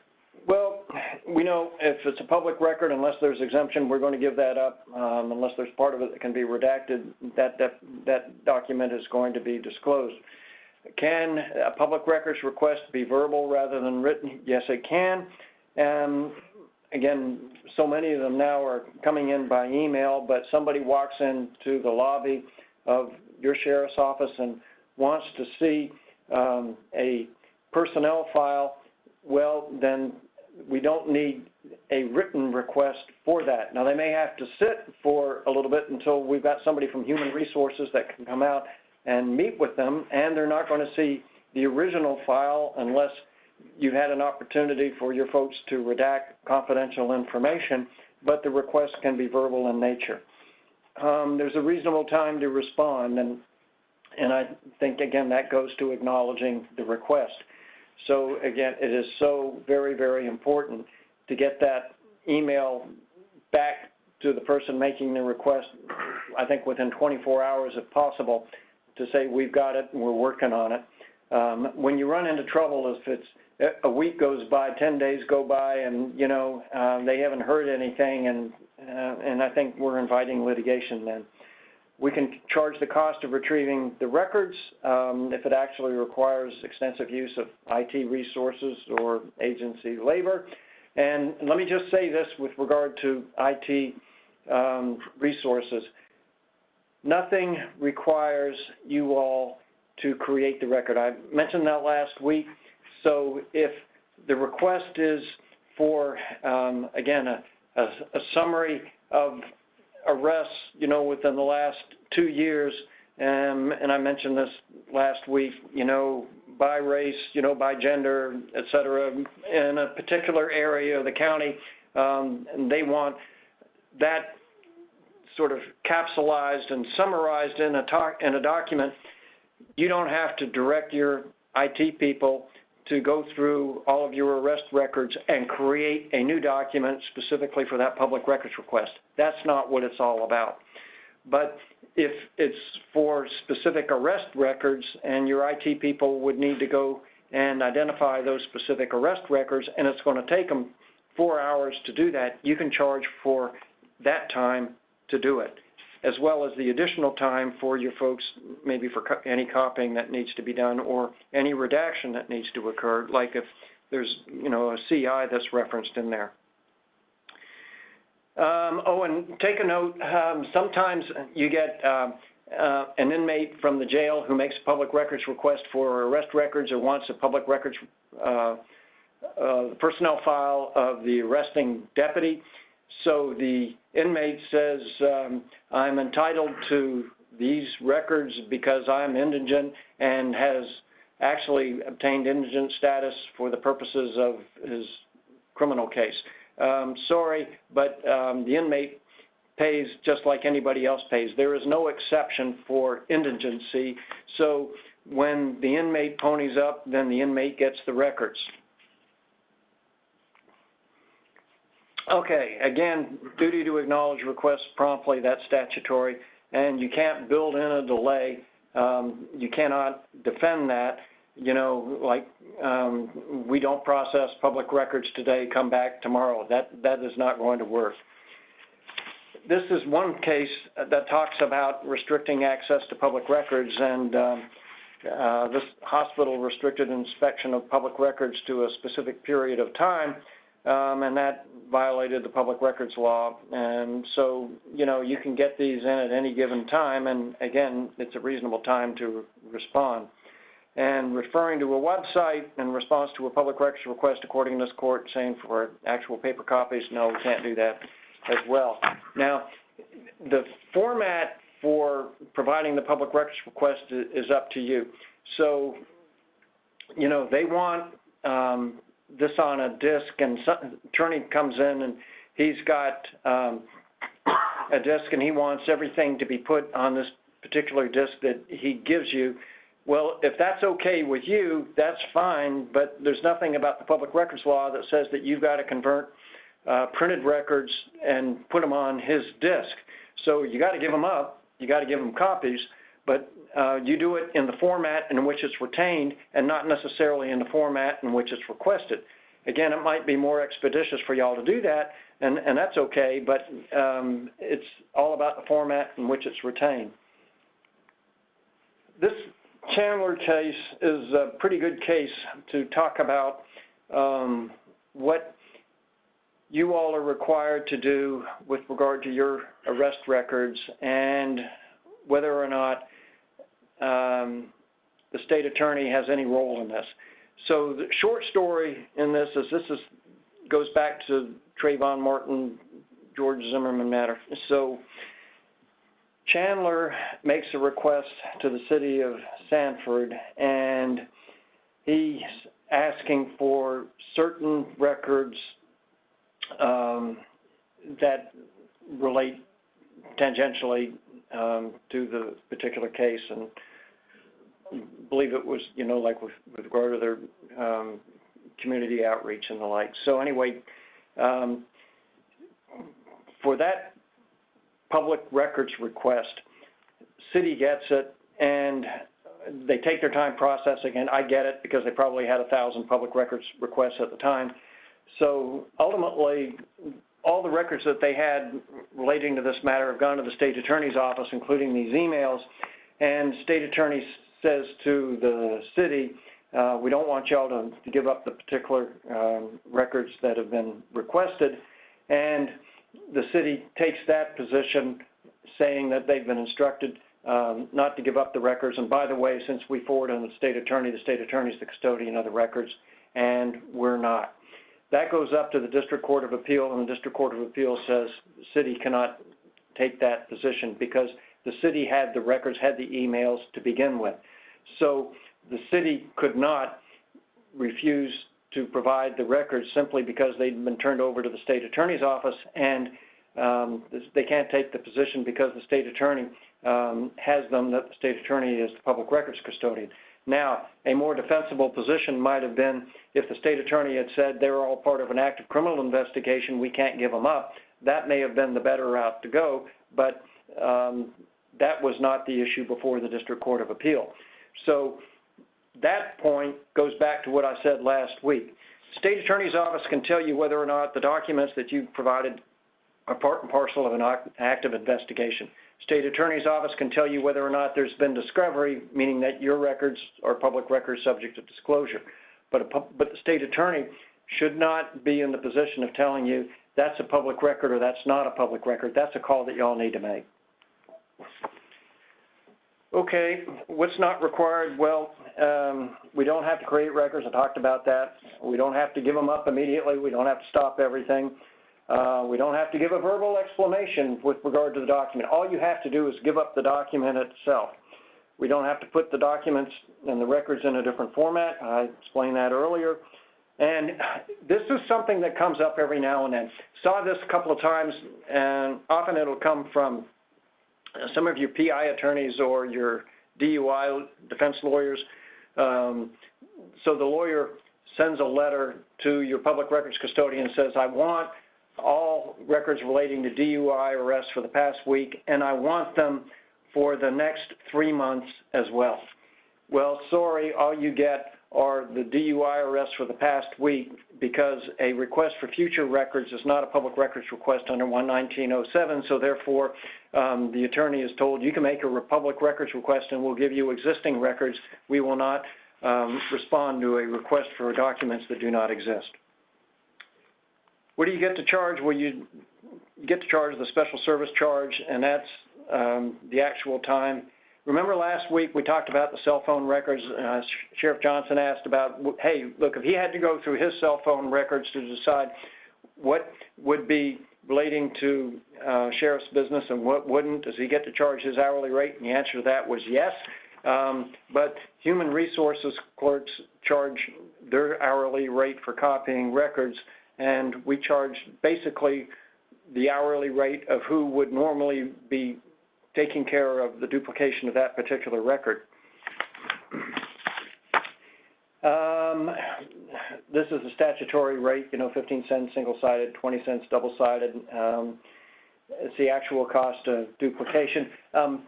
Well, we know if it's a public record, unless there's exemption, we're going to give that up. Unless there's part of it that can be redacted, that document is going to be disclosed. Can a public records request be verbal rather than written? Yes, it can. Again, so many of them now are coming in by email, but somebody walks into the lobby of your sheriff's office and wants to see a personnel file, well, then we don't need a written request for that. Now, they may have to sit for a little bit until we've got somebody from Human Resources that can come out and meet with them, and they're not going to see the original file unless you've had an opportunity for your folks to redact confidential information, but the request can be verbal in nature. There's a reasonable time to respond, and I think, again, that goes to acknowledging the request. So, again, it is so very, very important to get that email back to the person making the request, I think within 24 hours if possible, to say we've got it and we're working on it. When you run into trouble, if it's a week goes by, 10 days go by, and, you know, they haven't heard anything, and I think we're inviting litigation then. We can charge the cost of retrieving the records if it actually requires extensive use of IT resources or agency labor. And let me just say this with regard to IT resources. Nothing requires you all to create the record. I mentioned that last week. So if the request is for, again, a summary of arrests, you know, within the last 2 years, and I mentioned this last week, you know, by race, you know, by gender, et cetera, in a particular area of the county, and they want that sort of capsulized and summarized in a document. You don't have to direct your IT people to go through all of your arrest records and create a new document specifically for that public records request. That's not what it's all about. But if it's for specific arrest records and your IT people would need to go and identify those specific arrest records, and it's going to take them 4 hours to do that, you can charge for that time to do it, as well as the additional time for your folks, maybe for any copying that needs to be done or any redaction that needs to occur, like if there's, you know, a CI that's referenced in there. Oh, and take a note, sometimes you get an inmate from the jail who makes a public records request for arrest records or wants a public records personnel file of the arresting deputy. So the inmate says, I'm entitled to these records because I'm indigent, and has actually obtained indigent status for the purposes of his criminal case. Sorry, but the inmate pays just like anybody else pays. There is no exception for indigency. So when the inmate ponies up, then the inmate gets the records. Okay, again, duty to acknowledge requests promptly, that's statutory, and you can't build in a delay. You cannot defend that, you know, like we don't process public records today, come back tomorrow. That is not going to work. This is one case that talks about restricting access to public records, and this hospital restricted inspection of public records to a specific period of time, and that violated the public records law. And so, you know, you can get these in at any given time, and again, it's a reasonable time to respond. And referring to a website in response to a public records request, according to this court, saying for actual paper copies, no, we can't do that as well. Now, the format for providing the public records request is up to you. So, you know, they want this on a disk, and some attorney comes in and he's got a disk and he wants everything to be put on this particular disk that he gives you. Well, if that's okay with you, that's fine, but there's nothing about the public records law that says that you've got to convert printed records and put them on his disk. So you got to give them up, you got to give them copies, but you do it in the format in which it's retained and not necessarily in the format in which it's requested. Again, it might be more expeditious for y'all to do that, and that's okay, but it's all about the format in which it's retained. This Chandler case is a pretty good case to talk about what you all are required to do with regard to your arrest records and whether or not the state attorney has any role in this. So the short story in this is goes back to Trayvon Martin, George Zimmerman matter. So Chandler makes a request to the city of Sanford, and he's asking for certain records that relate tangentially to the particular case, and I believe it was, you know, like with regard to their community outreach and the like. So anyway, for that public records request, city gets it, and they take their time processing, and I get it because they probably had 1,000 public records requests at the time. So ultimately, all the records that they had relating to this matter have gone to the state attorney's office, including these emails, and state attorney says to the city, we don't want y'all to give up the particular records that have been requested, and the city takes that position, saying that they've been instructed not to give up the records. And by the way, since we forward on the state attorney is the custodian of the records, and we're not. That goes up to the District Court of Appeal, and the District Court of Appeal says the city cannot take that position because the city had the records, had the emails to begin with. So the city could not refuse to provide the records simply because they'd been turned over to the state attorney's office, and they can't take the position because the state attorney has them, that the state attorney is the public records custodian. Now, a more defensible position might have been if the state attorney had said they were all part of an active criminal investigation, we can't give them up. That may have been the better route to go, but that was not the issue before the District Court of Appeal. So that point goes back to what I said last week. State attorney's office can tell you whether or not the documents that you provided are part and parcel of an active investigation. State attorney's office can tell you whether or not there's been discovery, meaning that your records are public records subject to disclosure. But the state attorney should not be in the position of telling you that's a public record or that's not a public record. That's a call that y'all need to make. Okay, what's not required? Well, we don't have to create records. I talked about that. We don't have to give them up immediately. We don't have to stop everything. We don't have to give a verbal explanation with regard to the document. All you have to do is give up the document itself. We don't have to put the documents and the records in a different format. I explained that earlier. And this is something that comes up every now and then. Saw this a couple of times, and often it'll come from some of your PI attorneys or your DUI defense lawyers. So the lawyer sends a letter to your public records custodian and says, I want all records relating to DUI arrests for the past week, and I want them for the next 3 months as well. Well, sorry, all you get are the DUI arrests for the past week, because a request for future records is not a public records request under 11907, so therefore the attorney is told you can make a public records request and we'll give you existing records. We will not respond to a request for documents that do not exist. What do you get to charge? Well, you get to charge the special service charge, and that's the actual time. Remember last week we talked about the cell phone records. Sheriff Johnson asked about, hey, look, if he had to go through his cell phone records to decide what would be relating to sheriff's business and what wouldn't, does he get to charge his hourly rate? And the answer to that was yes. But human resources clerks charge their hourly rate for copying records, and we charge basically the hourly rate of who would normally be taking care of the duplication of that particular record. This is the statutory rate, 15 cents single-sided, 20 cents double-sided. It's the actual cost of duplication.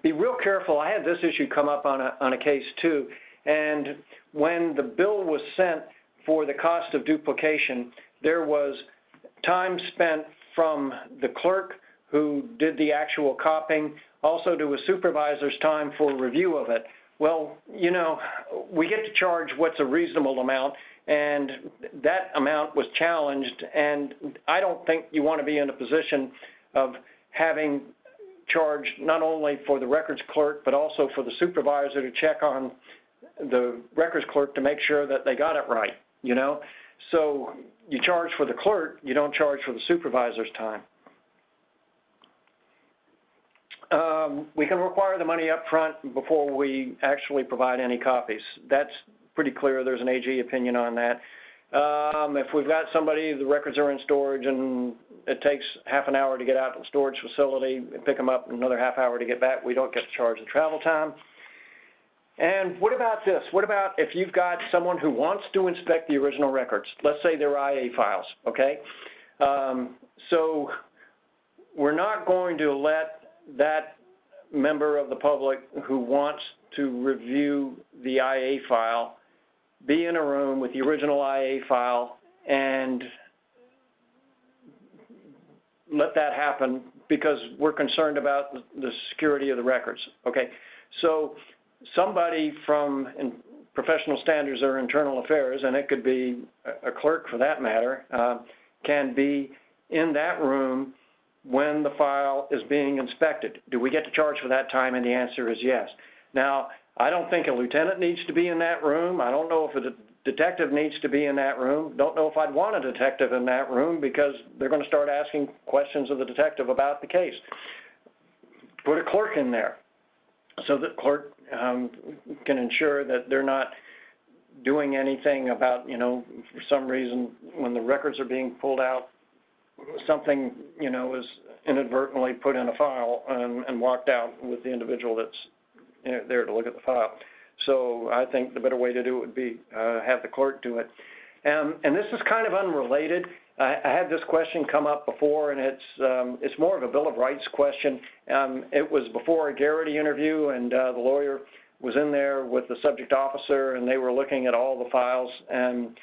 Be real careful. I had this issue come up on a case too, and when the bill was sent for the cost of duplication, there was time spent from the clerk who did the actual copying, also to a supervisor's time for review of it. Well, we get to charge what's a reasonable amount, and that amount was challenged, and I don't think you want to be in a position of having charged not only for the records clerk, but also for the supervisor to check on the records clerk to make sure that they got it right, So you charge for the clerk, you don't charge for the supervisor's time. We can require the money up front before we actually provide any copies. That's pretty clear. There's an AG opinion on that. If we've got somebody, the records are in storage, and it takes half an hour to get out to the storage facility and pick them up, and another half hour to get back, we don't get to charge the travel time. And what about this? What about if you've got someone who wants to inspect the original records? Let's say they're IA files, okay? So we're not going to let that member of the public who wants to review the IA file be in a room with the original IA file and let that happen, because we're concerned about the security of the records, okay? So somebody from professional standards or internal affairs, and it could be a clerk for that matter, can be in that room when the file is being inspected. Do we get to charge for that time? And the answer is yes. Now, I don't think a lieutenant needs to be in that room. I don't know if a detective needs to be in that room. Don't know if I'd want a detective in that room, because they're going to start asking questions of the detective about the case. Put a clerk in there so that clerk can ensure that they're not doing anything about, for some reason when the records are being pulled out, something, is inadvertently put in a file and walked out with the individual that's there to look at the file. So I think the better way to do it would be have the clerk do it. And this is kind of unrelated. I had this question come up before, and it's more of a Bill of Rights question. It was before a Garrity interview, and the lawyer was in there with the subject officer, and they were looking at all the files, and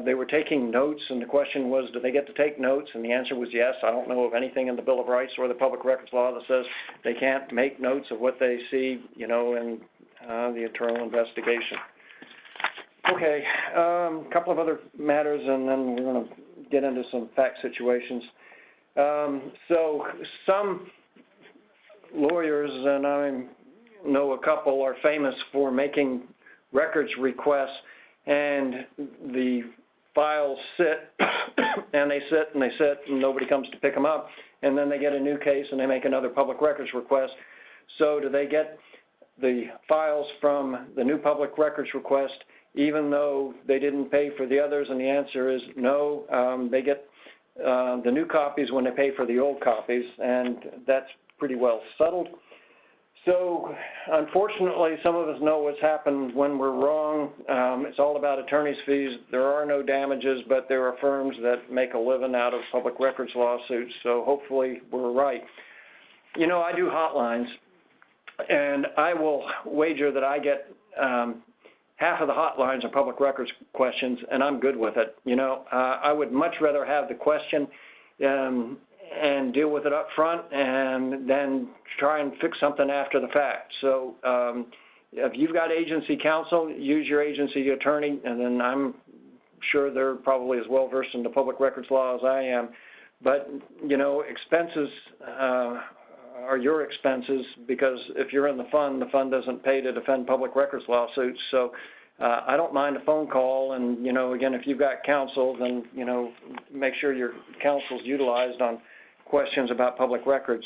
they were taking notes, and the question was, do they get to take notes? And the answer was yes. I don't know of anything in the Bill of Rights or the Public Records Law that says they can't make notes of what they see, in the internal investigation. Okay, a couple of other matters, and then we're going to get into some fact situations. So some lawyers, and I know a couple, are famous for making records requests, and the files sit, and they sit, and they sit, and nobody comes to pick them up, and then they get a new case, and they make another public records request. So do they get the files from the new public records request even though they didn't pay for the others? And the answer is no. They get the new copies when they pay for the old copies, and that's pretty well settled. So, unfortunately, some of us know what's happened when we're wrong. It's all about attorney's fees. There are no damages, but there are firms that make a living out of public records lawsuits, so hopefully we're right. You know, I do hotlines, and I will wager that I get half of the hotlines are public records questions, and I'm good with it. You know, I would much rather have the question and deal with it up front and then try and fix something after the fact. So if you've got agency counsel, use your agency attorney, and then I'm sure they're probably as well versed in the public records law as I am. But, you know, expenses are your expenses, because if you're in the fund doesn't pay to defend public records lawsuits. So I don't mind a phone call, and, you know, again, if you've got counsel, then, you know, make sure your counsel's utilized on questions about public records.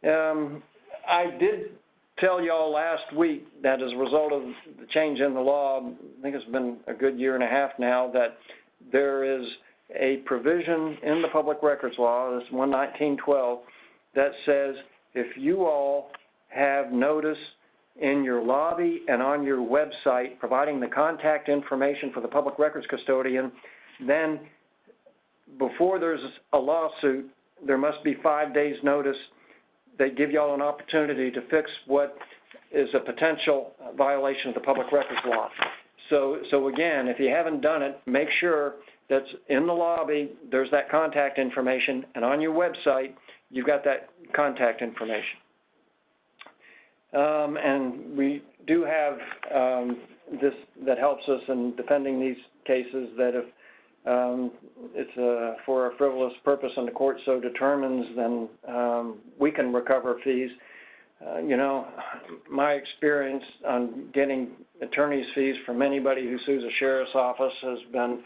I did tell y'all last week that as a result of the change in the law, I think it's been a good year and a half now, that there is a provision in the public records law, this 11912, that says if you all have notice in your lobby and on your website providing the contact information for the public records custodian, then before there's a lawsuit, there must be 5 days notice. They give y'all an opportunity to fix what is a potential violation of the public records law. So again, if you haven't done it, make sure that's in the lobby, there's that contact information, and on your website, you've got that contact information. And we do have this that helps us in defending these cases, that if it's for a frivolous purpose and the court so determines, then we can recover fees. You know, my experience on getting attorney's fees from anybody who sues a sheriff's office has been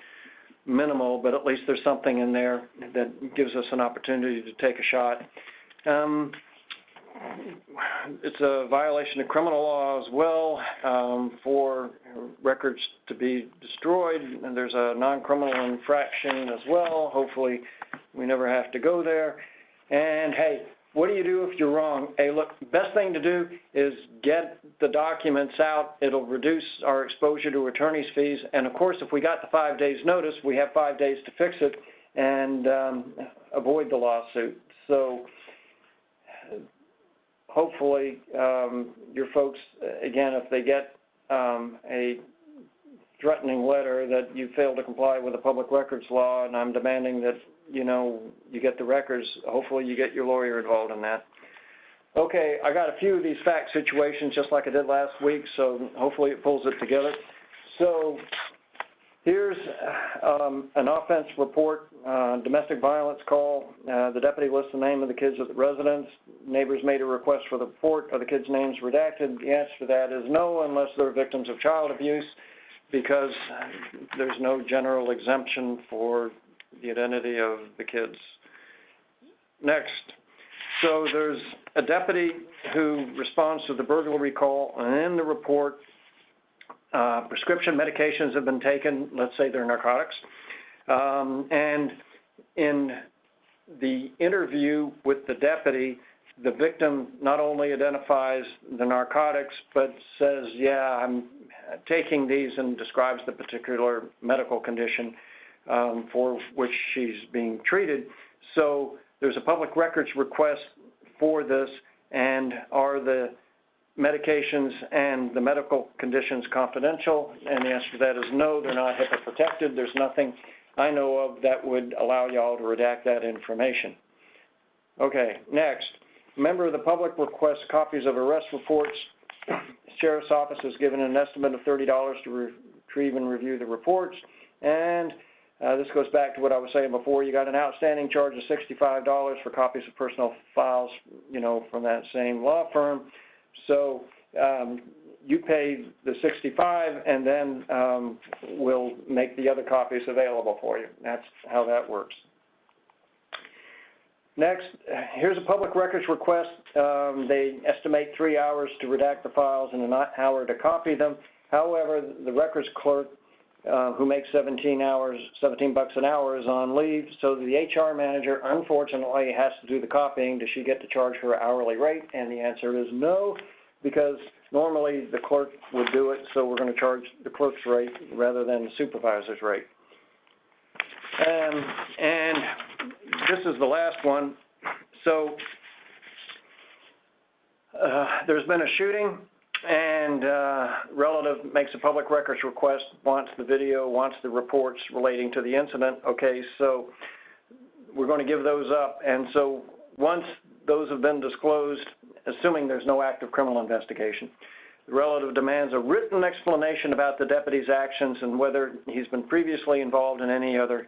minimal, but at least there's something in there that gives us an opportunity to take a shot. It's a violation of criminal law as well for records to be destroyed, and there's a non-criminal infraction as well. Hopefully we never have to go there. And hey, what do you do if you're wrong? Hey, look, best thing to do is get the documents out. It'll reduce our exposure to attorney's fees. And of course, if we got the 5 days notice, we have 5 days to fix it and avoid the lawsuit. So hopefully your folks, again, if they get a threatening letter that you failed to comply with the public records law, and I'm demanding that, you know, you get the records, hopefully you get your lawyer involved in that. Okay, I got a few of these fact situations just like I did last week, so hopefully it pulls it together. So here's an offense report, domestic violence call. The deputy lists the name of the kids at the residence. Neighbors made a request for the report. Are the kids' names redacted? The answer to that is no, unless they're victims of child abuse, because there's no general exemption for the identity of the kids. Next. So there's a deputy who responds to the burglary call, and in the report, prescription medications have been taken, let's say they're narcotics, and in the interview with the deputy, the victim not only identifies the narcotics, but says, yeah, I'm taking these, and describes the particular medical condition for which she's being treated. So there's a public records request for this, and are the medications and the medical conditions confidential? And the answer to that is no, they're not HIPAA protected. There's nothing I know of that would allow y'all to redact that information. Okay, next. A member of the public requests copies of arrest reports. The Sheriff's Office has given an estimate of $30 to retrieve and review the reports. And this goes back to what I was saying before. You got an outstanding charge of $65 for copies of personal files, you know, from that same law firm. So you pay the $65, and then we'll make the other copies available for you. That's how that works. Next, here's a public records request. They estimate 3 hours to redact the files and an hour to copy them. However, the records clerk who makes 17 bucks an hour is on leave, so the HR manager unfortunately has to do the copying. Does she get to charge her hourly rate? And the answer is no, because normally the clerk would do it, so we're going to charge the clerk's rate rather than the supervisor's rate. And this is the last one. So there's been a shooting, and relative makes a public records request, wants the video, wants the reports relating to the incident. Okay, so we're going to give those up. And so once those have been disclosed, assuming there's no active criminal investigation, the relative demands a written explanation about the deputy's actions and whether he's been previously involved in any other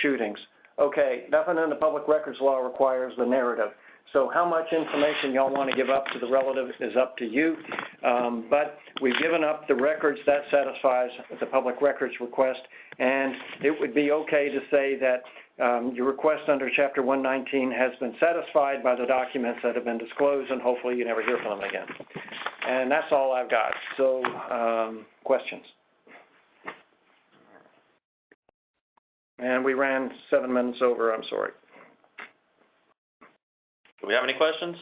shootings. Okay, nothing in the public records law requires the narrative. So how much information y'all want to give up to the relative is up to you. But we've given up the records. That satisfies the public records request. And it would be okay to say that your request under Chapter 119 has been satisfied by the documents that have been disclosed, and hopefully you never hear from them again. And that's all I've got. So questions? And we ran 7 minutes over. I'm sorry. Do we have any questions?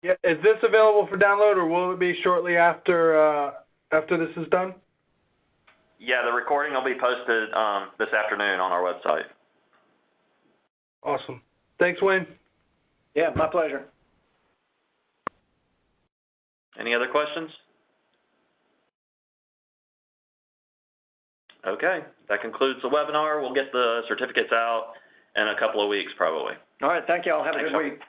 Yeah, is this available for download, or will it be shortly after this is done? Yeah, the recording will be posted this afternoon on our website. Awesome. Thanks, Wayne. Yeah, my pleasure. Any other questions? Okay, that concludes the webinar. We'll get the certificates out in a couple of weeks, probably. All right, thank you all. Have a Thanks, good Sean. week.